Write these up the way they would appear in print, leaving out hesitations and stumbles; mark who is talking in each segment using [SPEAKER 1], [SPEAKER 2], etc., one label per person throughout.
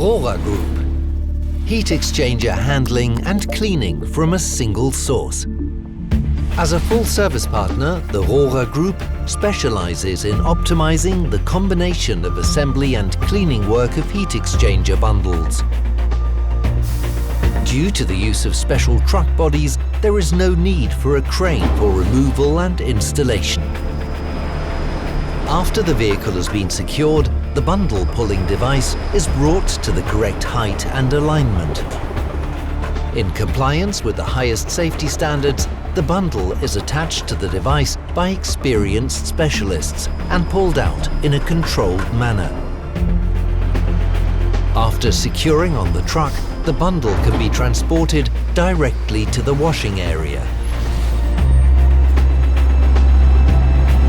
[SPEAKER 1] Rohrer Group. Heat exchanger handling and cleaning from a single source. As a full-service partner, the Rohrer Group specializes in optimizing the combination of assembly and cleaning work of heat exchanger bundles. Due to the use of special truck bodies, there is no need for a crane for removal and installation. After the vehicle has been secured, the bundle pulling device is brought to the correct height and alignment. In compliance with the highest safety standards, the bundle is attached to the device by experienced specialists and pulled out in a controlled manner. After securing on the truck, the bundle can be transported directly to the washing area.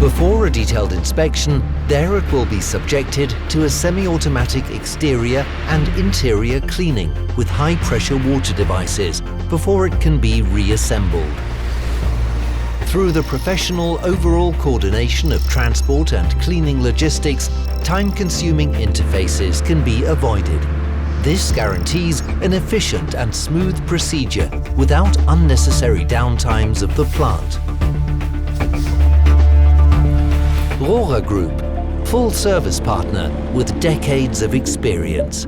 [SPEAKER 1] Before a detailed inspection, there it will be subjected to a semi-automatic exterior and interior cleaning with high-pressure water devices before it can be reassembled. Through the professional overall coordination of transport and cleaning logistics, time-consuming interfaces can be avoided. This guarantees an efficient and smooth procedure without unnecessary downtimes of the plant. Rohrer Group, full service partner with decades of experience.